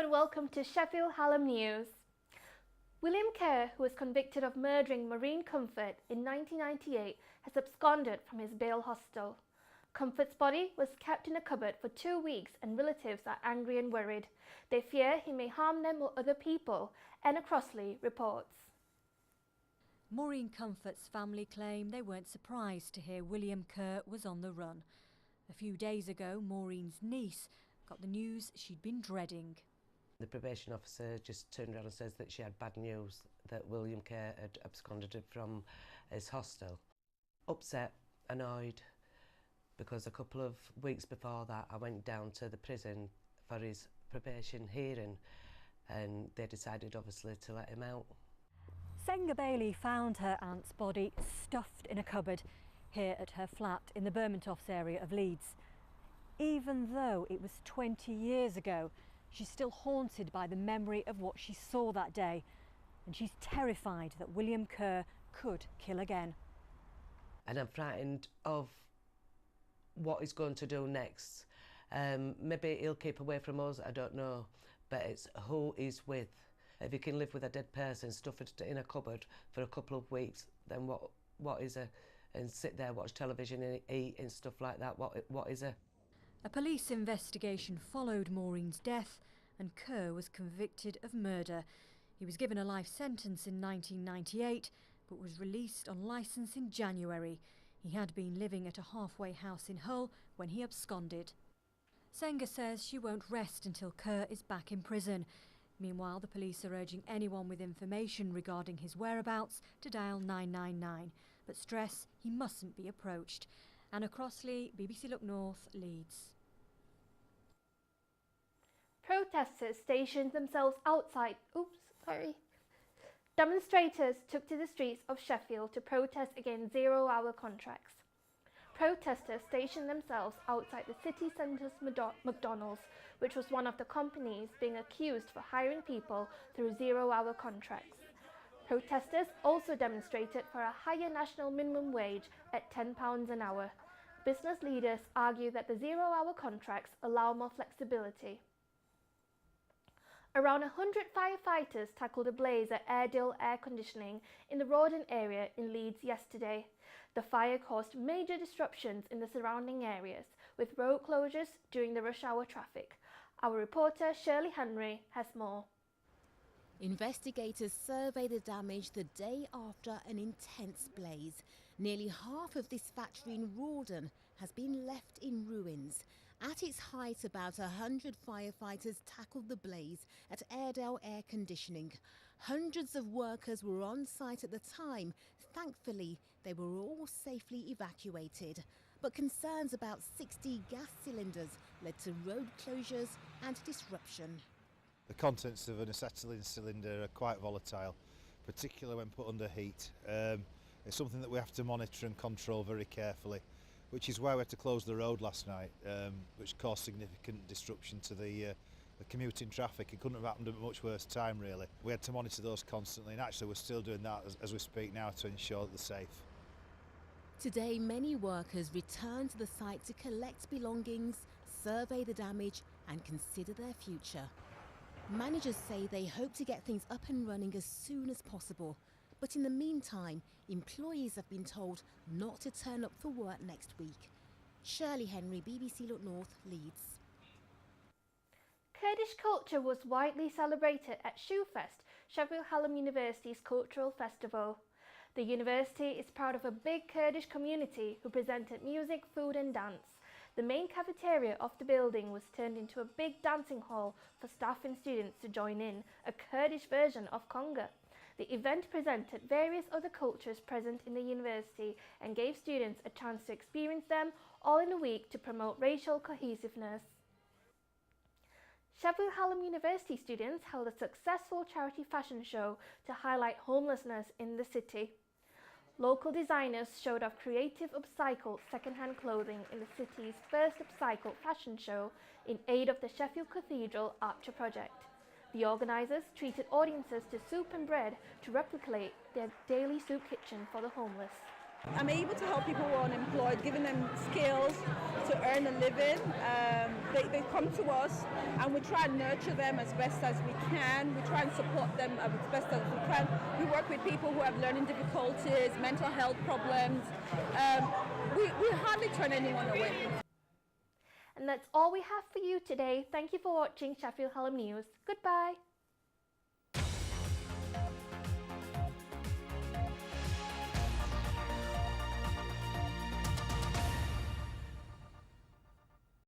and welcome to Sheffield Hallam News. William Kerr, who was convicted of murdering Maureen Comfort in 1998, has absconded from his bail hostel. Comfort's body was kept in a cupboard for 2 weeks and relatives are angry and worried. They fear he may harm them or other people, Anna Crossley reports. Maureen Comfort's family claim they weren't surprised to hear William Kerr was on the run. A few days ago, Maureen's niece got the news she'd been dreading. The probation officer just turned around and says that she had bad news, that William Kerr had absconded from his hostel. Upset, annoyed, because a couple of weeks before that I went down to the prison for his probation hearing and they decided obviously to let him out. Senga Bailey found her aunt's body stuffed in a cupboard here at her flat in the Bermontoffs area of Leeds. Even though it was 20 years ago, she's still haunted by the memory of what she saw that day, and she's terrified that William Kerr could kill again. And I'm frightened of what he's going to do next. Maybe he'll keep away from us, I don't know, but it's who he's with. If you can live with a dead person stuffed in a cupboard for a couple of weeks, then what is a, and sit there, watch television and eat and stuff like that, what is a? A police investigation followed Maureen's death and Kerr was convicted of murder. He was given a life sentence in 1998 but was released on licence in January. He had been living at a halfway house in Hull when he absconded. Senga says she won't rest until Kerr is back in prison. Meanwhile, the police are urging anyone with information regarding his whereabouts to dial 999, but stress he mustn't be approached. Anna Crossley, BBC Look North, Leeds. Protesters stationed themselves outside. Demonstrators took to the streets of Sheffield to protest against zero-hour contracts. Protesters stationed themselves outside the city centre's McDonald's, which was one of the companies being accused for hiring people through zero-hour contracts. Protesters also demonstrated for a higher national minimum wage at £10 an hour. Business leaders argue that the zero-hour contracts allow more flexibility. Around 100 firefighters tackled a blaze at Airedale Air Conditioning in the Rawdon area in Leeds yesterday. The fire caused major disruptions in the surrounding areas, with road closures during the rush hour traffic. Our reporter Shirley Henry has more. Investigators survey the damage the day after an intense blaze. Nearly half of this factory in Rawdon has been left in ruins. At its height, about 100 firefighters tackled the blaze at Airedale Air Conditioning. Hundreds of workers were on site at the time. Thankfully, they were all safely evacuated. But concerns about 60 gas cylinders led to road closures and disruption. The contents of an acetylene cylinder are quite volatile, particularly when put under heat. It's something that we have to monitor and control very carefully, which is why we had to close the road last night, which caused significant disruption to the commuting traffic. It couldn't have happened at a much worse time, really. We had to monitor those constantly, and actually we're still doing that as we speak now to ensure that they're safe. Today, many workers return to the site to collect belongings, survey the damage and consider their future. Managers say they hope to get things up and running as soon as possible. But in the meantime, employees have been told not to turn up for work next week. Shirley Henry, BBC Look North, Leeds. Kurdish culture was widely celebrated at Shoefest, Sheffield Hallam University's cultural festival. The university is proud of a big Kurdish community who presented music, food and dance. The main cafeteria of the building was turned into a big dancing hall for staff and students to join in, a Kurdish version of conga. The event presented various other cultures present in the university and gave students a chance to experience them all in a week to promote racial cohesiveness. Sheffield Hallam University students held a successful charity fashion show to highlight homelessness in the city. Local designers showed off creative upcycled second-hand clothing in the city's first upcycled fashion show in aid of the Sheffield Cathedral Archer project. The organisers treated audiences to soup and bread to replicate their daily soup kitchen for the homeless. I'm able to help people who are unemployed, giving them skills to earn earn a living. They come to us and we try and nurture them as best as we can. We try and support them as best as we can. We work with people who have learning difficulties, mental health problems. We hardly turn anyone away. And that's all we have for you today. Thank you for watching Sheffield Hallam News. Goodbye.